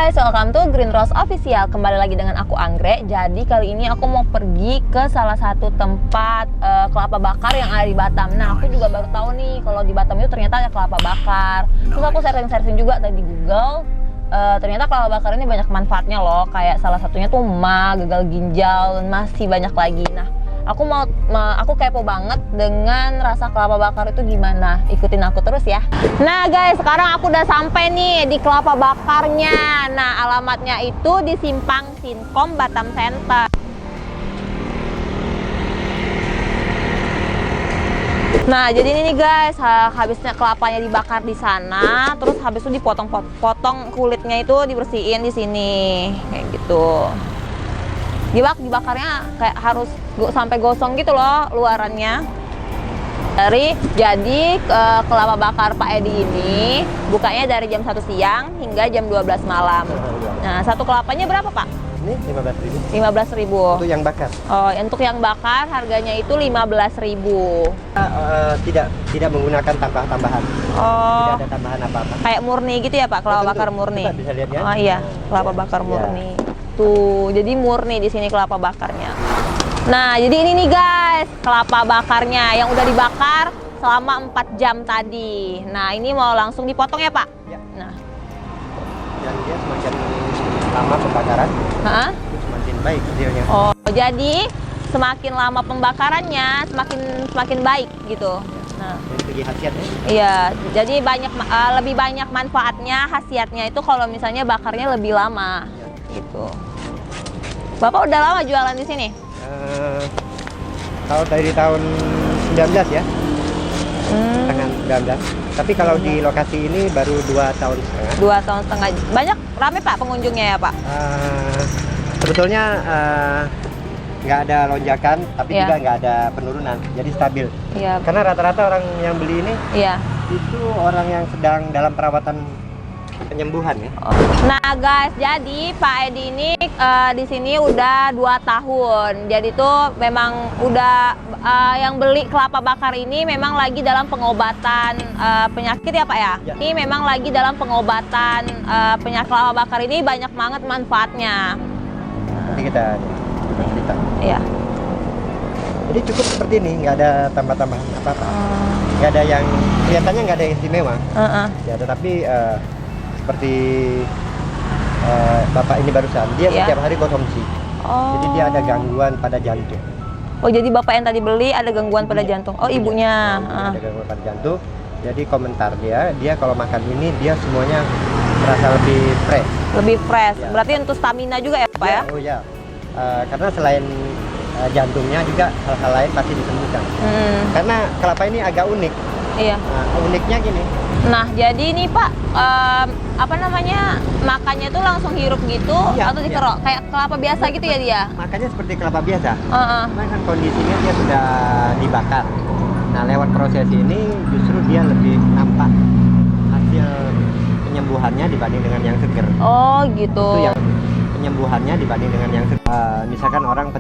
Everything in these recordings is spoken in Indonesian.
guys, welcome to Green Rose Official. Kembali lagi dengan aku Anggrek. Jadi kali ini aku mau pergi ke salah satu tempat kelapa bakar yang ada di Batam. Nah, aku juga baru tahu nih kalau di Batam itu ternyata ada kelapa bakar. Terus aku searching juga tadi di Google. Ternyata kelapa bakar ini banyak manfaatnya loh. Kayak salah satunya tuh gagal ginjal, dan masih banyak lagi. Nah, aku kepo banget dengan rasa kelapa bakar itu gimana. Ikutin aku terus ya. Nah guys, sekarang aku udah sampai nih di kelapa bakarnya. Nah, alamatnya itu di Simpang Sinkom Batam Center. Nah, jadi ini nih guys, habisnya kelapanya dibakar di sana, terus habis itu dipotong kulitnya itu dibersihin di sini, kayak gitu. Dibakarnya kayak harus sampai gosong gitu loh luarannya. Jadi kelapa bakar Pak Edi ini bukanya dari jam 1 siang hingga jam 12 malam. Nah, satu kelapanya berapa Pak? Ini 15.000. 15.000. Untuk yang bakar. Oh, untuk yang bakar harganya itu 15.000. Tidak menggunakan tambahan. Oh. Tidak ada tambahan apa-apa. Kayak murni gitu ya Pak, kelapa bakar murni. Kita bisa lihat ya. Oh iya, kelapa bakar murni. Tuh, jadi murni di sini kelapa bakarnya. Nah, jadi ini nih guys, kelapa bakarnya yang udah dibakar selama 4 jam tadi. Nah, ini mau langsung dipotong ya Pak? Ya. Nah. Dan dia semakin lama pembakaran, semakin baik hasilnya. Oh, jadi semakin lama pembakarannya, semakin baik gitu. Nah, dari segi khasiatnya? Iya, jadi lebih banyak manfaatnya, khasiatnya itu kalau misalnya bakarnya lebih lama. Gitu. Bapak udah lama jualan di sini? Kalau dari tahun 19 ya, tangan 19. Tapi kalau di lokasi ini baru 2 tahun setengah. 2 tahun setengah. Banyak rame Pak pengunjungnya ya Pak? Sebetulnya nggak ada lonjakan, tapi juga nggak ada penurunan, jadi stabil. Iya. Karena rata-rata orang yang beli ini, itu orang yang sedang dalam perawatan penyembuhan ya. Nah guys, jadi Pak Edi ini di sini udah 2 tahun. Jadi tuh memang udah yang beli kelapa bakar ini memang lagi dalam pengobatan penyakit ya Pak ya? Ini memang lagi dalam pengobatan penyakit. Kelapa bakar ini banyak banget manfaatnya. Nanti kita cerita. Iya. Jadi cukup seperti ini, nggak ada tambah-tambahan apa-apa. Nggak ada yang kelihatannya nggak ada yang istimewa. Ya, tetapi seperti Bapak ini barusan, dia setiap hari konsumsi. Jadi dia ada gangguan pada jantung. Oh, jadi Bapak yang tadi beli ada gangguan pada jantung. Oh, ibunya. Ada gangguan pada jantung. Jadi komentar dia kalau makan ini dia semuanya merasa lebih fresh. Lebih fresh. Ya. Berarti untuk stamina juga ya Pak ya? Oh ya. Karena selain jantungnya juga hal-hal lain pasti disembuhkan. Karena kelapa ini agak unik. Iya. Uniknya gini. Nah, jadi ini Pak, makannya tuh langsung hirup gitu atau dikerok? Kayak kelapa biasa gitu ya dia? Makannya seperti kelapa biasa. Karena kan kondisinya dia sudah dibakar. Nah, lewat proses ini justru dia lebih nampak hasil penyembuhannya dibanding dengan yang seger. Oh, gitu. Itu yang penyembuhannya dibanding dengan yang seger. Misalkan orang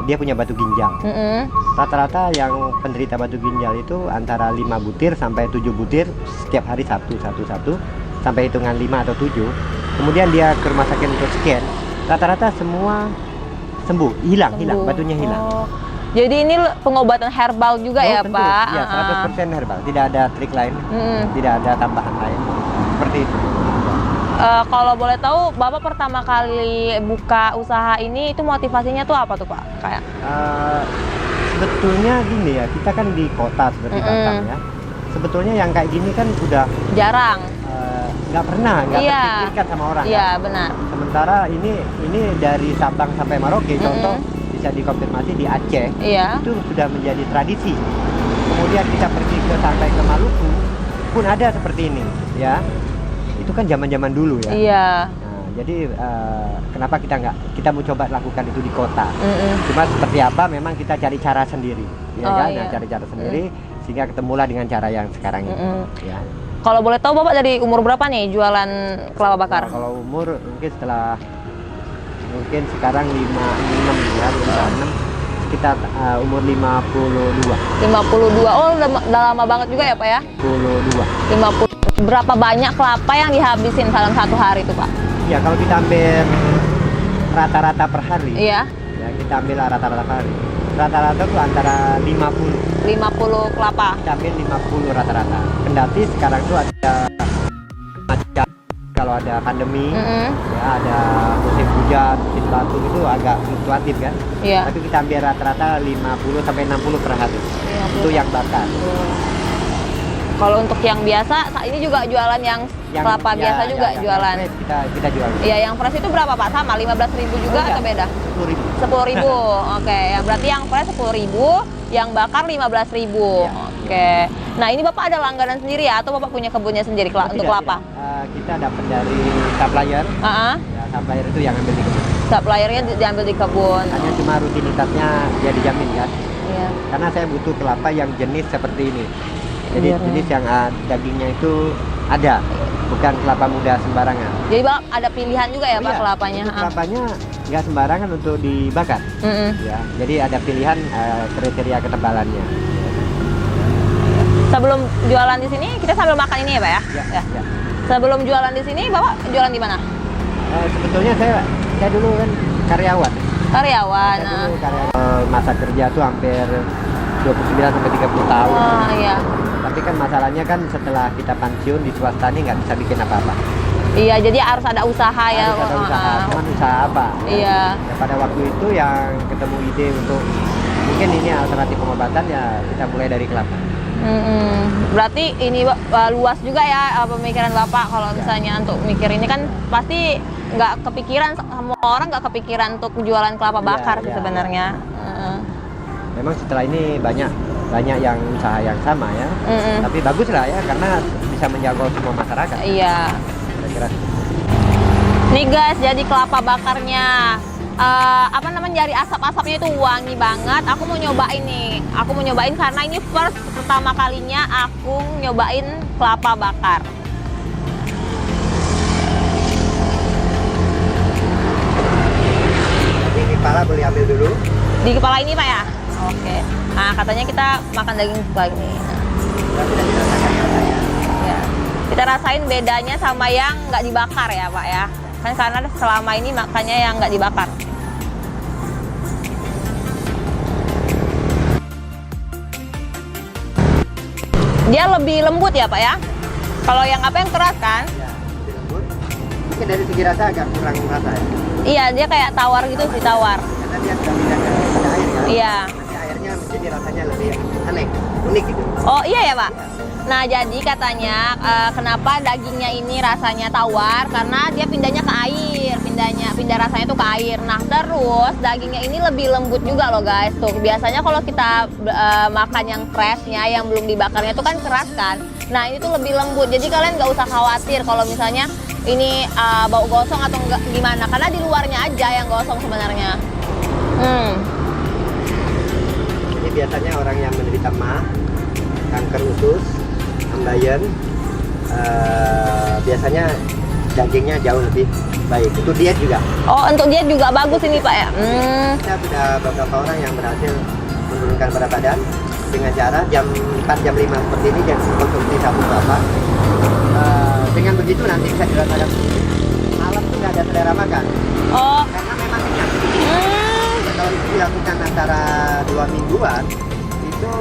dia punya batu ginjal. Rata-rata yang penderita batu ginjal itu antara 5 butir sampai 7 butir setiap hari satu sampai hitungan 5 atau 7. Kemudian dia ke rumah sakit untuk scan, rata-rata semua sembuh, hilang, batunya hilang. Jadi ini pengobatan herbal juga ya tentu. Pak? Iya, 100% herbal, tidak ada trik lain, tidak ada tambahan lain, seperti itu. Kalau boleh tahu, Bapak pertama kali buka usaha ini itu motivasinya tuh apa tuh Pak? Kayak sebetulnya gini ya, kita kan di kota seperti Batam ya. Sebetulnya yang kayak gini kan udah jarang, nggak terpikirkan sama orang. Iya, benar. Sementara ini dari Sabang sampai Merauke, contoh bisa dikonfirmasi di Aceh, itu sudah menjadi tradisi. Kemudian kita pergi sampai ke Maluku pun ada seperti ini, ya. Itu kan zaman-zaman dulu ya. Iya. Nah, jadi kenapa kita mau coba lakukan itu di kota? Cuma seperti apa? Memang kita cari cara sendiri, ya kan? Nah, cari cara sendiri sehingga ketemulah dengan cara yang sekarang ini. Ya. Kalau boleh tahu Bapak dari umur berapa nih jualan kelapa bakar? Nah, kalau umur mungkin sekarang 56 ya, 56. Kita umur 52. 52. Oh, udah lama banget juga ya Pak ya? 52. 50. Berapa banyak kelapa yang dihabisin dalam satu hari itu Pak? Ya kalau kita ambil rata-rata per hari, Iya. ya kita ambil rata-rata per hari. Rata-rata tuh antara 50. 50 kelapa. Kita ambil 50 rata-rata. Kendati sekarang tuh ada macam kalau ada pandemi, ya ada musim hujan, musim batu itu agak fluktuatif kan. Iya. Tapi kita ambil rata-rata 50 sampai 60 per hari. Itu yang bakar. Kalau untuk yang biasa, saat ini juga jualan yang kelapa biasa juga jualan. Yang fresh kita jual. Iya, yang fresh itu berapa Pak? Sama 15.000 juga atau beda? 10.000. 10.000. Oke, ya berarti yang fresh 10.000, yang bakar 15.000. Ya. Oke. Nah, ini Bapak ada langganan sendiri ya atau Bapak punya kebunnya sendiri untuk kelapa? Kita dapat dari supplier. Ya, supplier itu yang ambil di kebun. Suppliernya diambil di kebun. Hanya cuma rutinitasnya dia dijamin kan. Iya. Karena saya butuh kelapa yang jenis seperti ini. Jadi jenis yang dagingnya itu ada, bukan kelapa muda sembarangan. Jadi Bapak ada pilihan juga ya Pak kelapanya? Kelapanya nggak sembarangan untuk dibakar. Ya, jadi ada pilihan kriteria ketebalannya. Sebelum jualan di sini kita sambil makan ini ya Pak ya? Ya. Sebelum jualan di sini Bapak jualan di mana? Sebetulnya saya dulu kan karyawan. Karyawan. Saya dulu karyawan. Masa kerja tuh hampir 29 sampai 30 tahun. Oh iya. Tapi kan masalahnya kan setelah kita pensiun di swasta ini nggak bisa bikin apa-apa. Iya, jadi harus ada usaha ya. Harus ada usaha. Cuman usaha apa? Iya. Ya, pada waktu itu yang ketemu ide untuk mungkin ini alternatif pengobatan ya kita mulai dari kelapa. Berarti ini luas juga ya pemikiran Bapak kalau misalnya untuk mikir ini kan pasti nggak kepikiran, semua orang nggak kepikiran untuk jualan kelapa bakar sih sebenarnya. Memang setelah ini banyak yang usaha yang sama ya, tapi bagus lah ya karena bisa menjangkau semua masyarakat. Iya. Kira-kira. Nih guys, jadi kelapa bakarnya dari asap-asapnya itu wangi banget. Aku mau nyobain nih. Aku mau nyobain karena ini pertama kalinya aku nyobain kelapa bakar. Jadi ini kepala boleh ambil dulu. Di kepala ini Pak ya? Oke. Nah katanya kita makan daging kepala ini. Ya. Kita rasain bedanya sama yang nggak dibakar ya Pak ya. Kan karena selama ini makannya yang nggak dibakar. Dia lebih lembut ya Pak ya? Kalau yang apa yang keras kan? Ya, lebih lembut. Mungkin dari segi rasa agak kurang rasa ya. Iya, dia kayak tawar gitu sih, tawar. Karena dia sudah pindah ke air kan? Iya. Nanti airnya menjadi rasanya lebih aneh, unik gitu. Oh iya ya Pak? Nah jadi katanya kenapa dagingnya ini rasanya tawar karena dia pindahnya ke air, pindah rasanya tuh ke air. Nah terus dagingnya ini lebih lembut juga loh guys. Tuh biasanya kalau kita makan yang freshnya, yang belum dibakarnya itu kan keras kan. Nah ini tuh lebih lembut. Jadi kalian nggak usah khawatir kalau misalnya ini bau gosong atau enggak gimana, karena di luarnya aja yang gosong sebenarnya. Ini biasanya orang yang menderita MA, kanker usus, ambeien, biasanya dagingnya jauh lebih baik. Itu diet juga. Oh untuk diet juga bagus ini Pak ya? Kita sudah beberapa orang yang berhasil menurunkan berat badan dengan cara jam 4, jam 5 seperti ini dan konsumsi satu kelapa. Dengan begitu nanti bisa dirasakan malam tuh nggak ada selera makan. Oh. Karena memang kenyang. Kalau itu dilakukan antara 2 mingguan, itu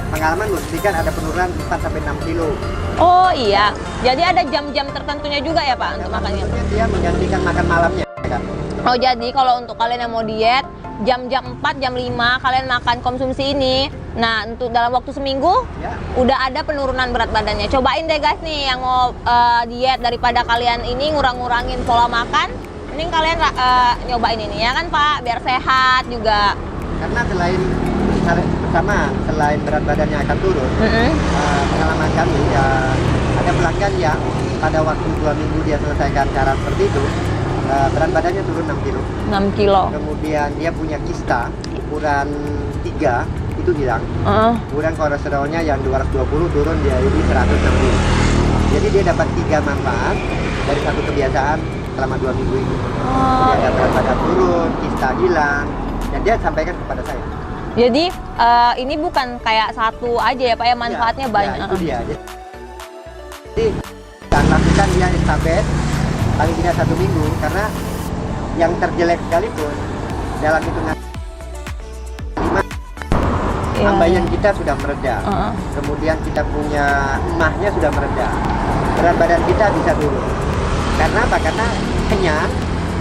pengalaman membuktikan ada penurunan 4-6 kilo. Oh iya, jadi ada jam-jam tertentunya juga ya Pak untuk makannya? Dia menggantikan makan malamnya kan? Oh jadi kalau untuk kalian yang mau diet, jam-jam 4, jam 5 kalian makan konsumsi ini. Nah untuk dalam waktu seminggu, udah ada penurunan berat badannya. Cobain deh guys nih yang mau diet, daripada kalian ini ngurang-ngurangin pola makan, mending kalian nyobain ini ya kan Pak, biar sehat juga. Karena selain berat badannya akan turun, pengalaman kami ya ada pelanggan yang pada waktu 2 minggu dia selesaikan cara seperti itu, berat badannya turun 6 kilo. 6 kilo. Kemudian dia punya kista ukuran 3 itu hilang. Kemudian kolesterolnya yang 220 turun dia ini 160. Jadi dia dapat 3 manfaat dari satu kebiasaan selama 2 minggu itu. Jadi ada berat badan turun, kista hilang, dan dia sampaikan kepada saya. Jadi ini bukan kayak satu aja ya Pak ya, manfaatnya banyak. Ya, itu dia. Jadi kita lakukan dia estafet paling tidak 1 minggu, karena yang terjelek sekalipun dalam hitungan 5 ambayan kita sudah mereda. Kemudian kita punya emahnya sudah mereda. Berat badan kita bisa turun. Karena apa? Karena kenyang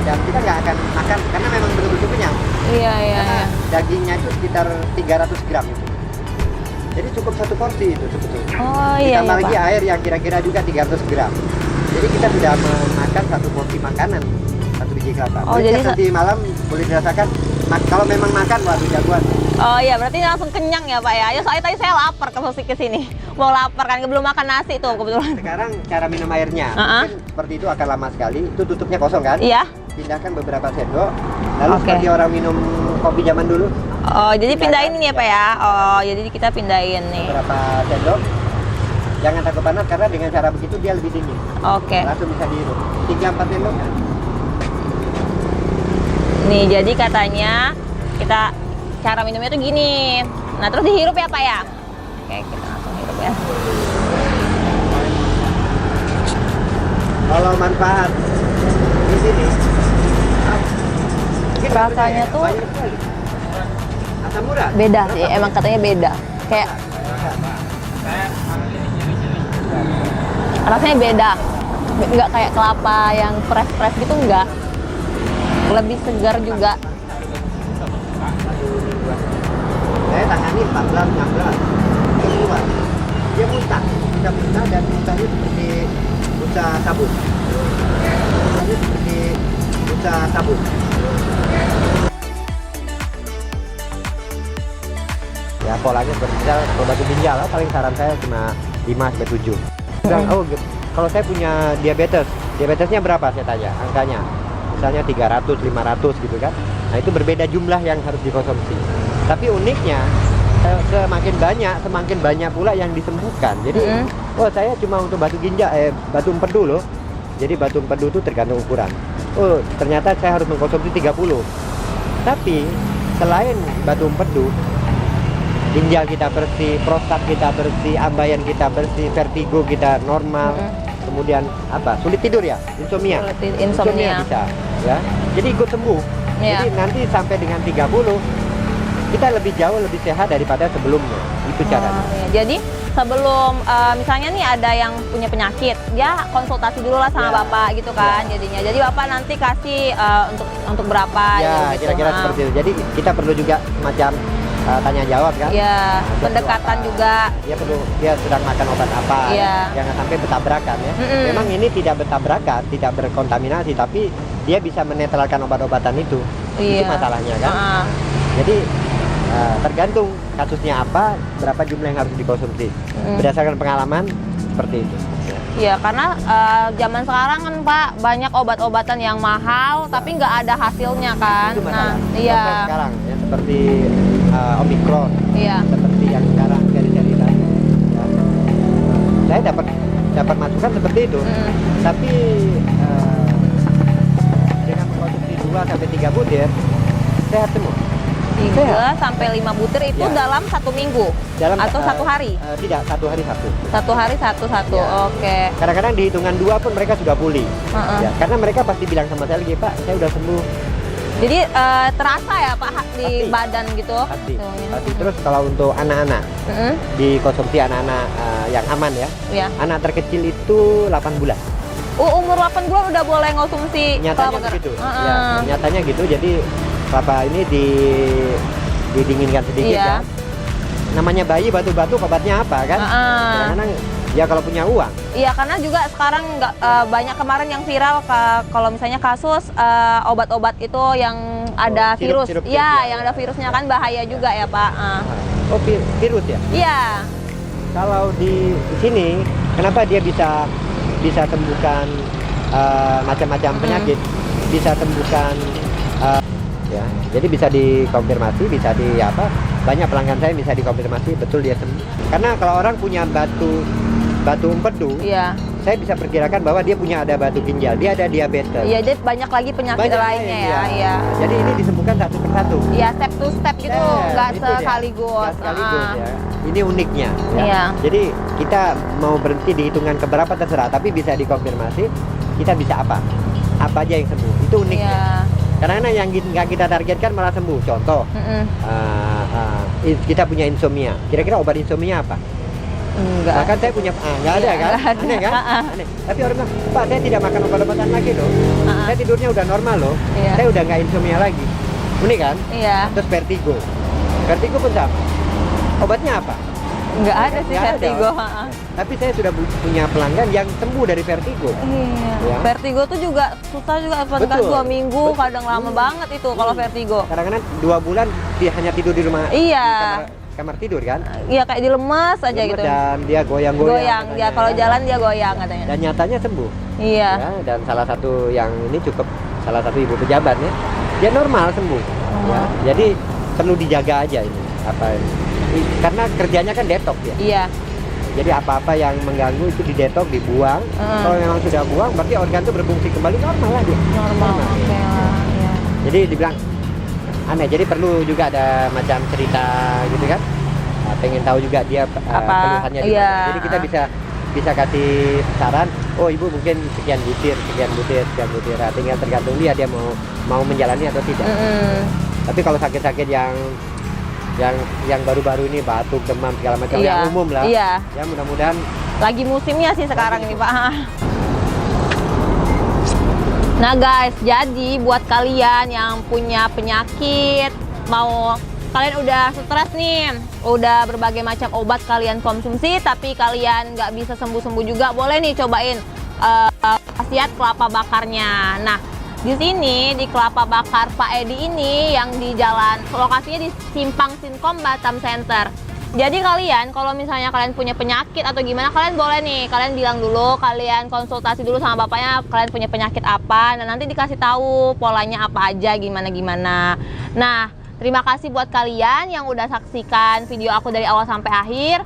dan kita nggak akan makan karena memang betul-betul kenyang. Karena dagingnya itu sekitar 300 gram itu. Jadi cukup 1 porsi itu sebetulnya. Ditambah lagi Pak. air yang kira-kira juga 300 gram. Jadi kita sudah memakan 1 porsi makanan, 1 biji kelapa. Jadi nanti malam boleh dirasakan. Kalau memang makan, waduh jagoan. Oh iya, berarti langsung kenyang ya Pak ya. Ya soalnya tadi saya lapar ke sini. Mau lapar kan, belum makan nasi tuh kebetulan. Sekarang cara minum airnya, mungkin seperti itu akan lama sekali. Itu tutupnya kosong kan? Iya. Pindahkan beberapa sendok. Lalu seperti orang minum kopi zaman dulu. Oh, jadi pindahin ini ya Pak ya. Oh, jadi kita pindahin nih. Beberapa sendok. Jangan takut panas karena dengan cara begitu dia lebih dingin. Oke. Langsung bisa dihirup. 3-4 sendok kan? Nih, jadi katanya kita cara minumnya tuh gini. Nah, terus dihirup ya Pak ya? Oke, kita langsung hirup ya. Kalau manfaat di sini, rasanya tuh asam urat. beda sih, emang katanya beda. Kayak rasanya beda. Nggak kayak kelapa yang fresh gitu, enggak. Lebih segar juga. Saya tangani 14, 16 keluar. Dia muntah, sudah muntah dan muntahnya seperti busa sabun. Muntahnya seperti busa sabun. Ya polanya bermisal batu ginjal, paling saran saya cuma 5-7. Bilang, oh kalau saya punya diabetesnya berapa saya tanya, angkanya. Misalnya 300, 500 gitu kan. Nah itu berbeda jumlah yang harus dikonsumsi. Tapi uniknya semakin banyak pula yang disembuhkan. Jadi oh saya cuma untuk batu ginjal, batu empedu loh. Jadi batu empedu itu tergantung ukuran. Oh ternyata saya harus mengkonsumsi 30. Tapi selain batu empedu, ginjal kita bersih, prostat kita bersih, ambayan kita bersih, vertigo kita normal. Kemudian apa? Sulit tidur ya? Insomnia bisa ya. Jadi ikut sembuh. Jadi nanti sampai dengan 30 kita lebih jauh lebih sehat daripada sebelumnya. Itu caranya. Jadi sebelum misalnya nih ada yang punya penyakit, dia konsultasi dulu lah sama Bapak gitu kan jadinya. Jadi Bapak nanti kasih untuk berapa gitu. Kira-kira seperti itu. Jadi kita perlu juga semacam tanya jawab kan? Iya, pendekatan juga. Dia sedang makan obat apa? Jangan sampai bertabrakan ya. Memang ini tidak bertabrakan, tidak berkontaminasi, tapi dia bisa menetralkan obat-obatan itu. Itu masalahnya kan? Jadi tergantung kasusnya apa, berapa jumlah yang harus dikonsumsi. Berdasarkan pengalaman seperti itu. Iya, karena zaman sekarang kan Pak banyak obat-obatan yang mahal tapi nggak ada hasilnya kan. Itu masalah. Iya. Sampai sekarang ya seperti Omicron, seperti yang sekarang seri-seri tadi. Ya. Saya dapat masukan seperti itu, tapi dengan mengkonsumsi 2-3 butir sehat semua. 3-5 butir itu dalam 1 minggu atau 1 hari? Tidak, 1 hari 1. 1 hari 1. Oke. Kadang-kadang di hitungan 2 pun mereka sudah pulih. Ya, karena mereka pasti bilang sama saya lagi, Pak, saya udah sembuh. Jadi terasa ya Pak di badan gitu? Pasti. Terus kalau untuk anak-anak, dikonsumsi anak-anak yang aman ya. Anak terkecil itu 8 bulan. Umur 8 bulan udah boleh ngonsumsi nyatanya kelapa begitu. Ya, nyatanya gitu. Jadi kelapa ini didinginkan sedikit ya. Namanya bayi batu-batu obatnya apa kan? Kadang-kadang ya kalau punya uang. Iya, karena juga sekarang banyak kemarin yang viral kalau misalnya kasus obat-obat itu yang ada virus. Iya, yang ada virusnya kan bahaya juga ya Pak. Oh, virus ya? Iya. Kalau di sini kenapa dia bisa sembuhkan macam-macam penyakit, bisa sembuhkan ya. Jadi bisa dikonfirmasi, banyak pelanggan saya bisa dikonfirmasi betul dia sembuh. Karena kalau orang punya batu empedu, saya bisa perkirakan bahwa dia punya ada batu ginjal, dia ada diabetes. Iya, jadi banyak lagi penyakit lainnya ya. Iya. Jadi ini disembuhkan satu persatu. Iya, step to step gitu, nggak sekaligus. Ya. Ini uniknya. Ya. Iya. Jadi kita mau berhenti di hitungan keberapa terserah, tapi bisa dikonfirmasi kita bisa apa. apa aja yang sembuh. Itu uniknya. Iya. Karena yang nggak kita targetkan malah sembuh. Contoh, kita punya insomnia. Kira-kira obat insomnia apa? Enggak. Bahkan saya punya, nggak ada kan? Nggak ada. Aneh kan? Aneh. Tapi orang bilang, Pak, saya tidak makan obat-obatan lagi loh. Saya tidurnya udah normal loh. Iya. Saya udah nggak insomnia lagi. Unik kan? Iya. Terus vertigo. Vertigo pun sama. Obatnya apa? Enggak ada sih Nggak ada. vertigo. Tapi saya sudah punya pelanggan yang sembuh dari vertigo. Iya. Ya. Vertigo tuh juga susah juga, kadang Betul. 2 minggu, kadang lama banget itu kalau vertigo. Kadang-kadang 2 bulan dia hanya tidur di rumah. Iya. Di kamar tidur kan? Iya, kayak dilemas aja Lemes gitu. Dan dia goyang-goyang. Goyang, katanya, dia kalau ya. jalan dia goyang katanya. Dan nyatanya sembuh. Iya. Ya, dan salah satu yang ini cukup, salah satu ibu pejabat ya, dia normal sembuh. Ya, jadi perlu dijaga aja ini apa ini. Karena kerjanya kan detok ya. Iya. Jadi apa-apa yang mengganggu itu didetok, dibuang. Kalau memang sudah buang, berarti organ itu berfungsi kembali normal lah dia. Normal. Oke lah. Iya. Jadi dibilang aneh. Jadi perlu juga ada macam cerita gitu kan. Nah, pengen tahu juga dia keluhannya di Iya. mana. Jadi kita bisa kasih saran. Oh, ibu mungkin sekian butir. Nah, tinggal tergantung dia mau menjalani atau tidak. Tapi kalau sakit-sakit yang baru-baru ini, batuk, demam segala macam, Iya. yang umum lah. Iya. Ya mudah-mudahan. Lagi musimnya sih sekarang ini, Pak. Nah guys, jadi buat kalian yang punya penyakit, kalian udah stres nih, udah berbagai macam obat kalian konsumsi, tapi kalian nggak bisa sembuh-sembuh juga, boleh nih cobain khasiat kelapa bakarnya. Nah, di sini di Kelapa Bakar Pak Edi ini yang di jalan, lokasinya di Simpang Sinkom Batam Center. Jadi kalian kalau misalnya kalian punya penyakit atau gimana, kalian boleh nih, kalian bilang dulu, kalian konsultasi dulu sama bapaknya, kalian punya penyakit apa, dan nanti dikasih tahu polanya apa aja, gimana. Nah, terima kasih buat kalian yang udah saksikan video aku dari awal sampai akhir.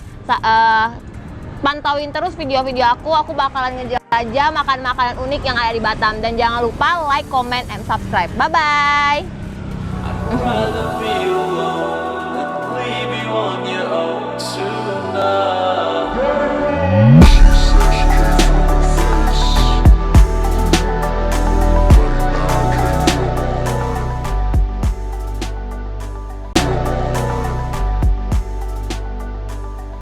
Pantauin terus video-video aku bakalan ngejelajah makan makanan unik yang ada di Batam. Dan jangan lupa like, comment, and subscribe. Bye-bye! I'd rather be alone than leave you on your own tonight.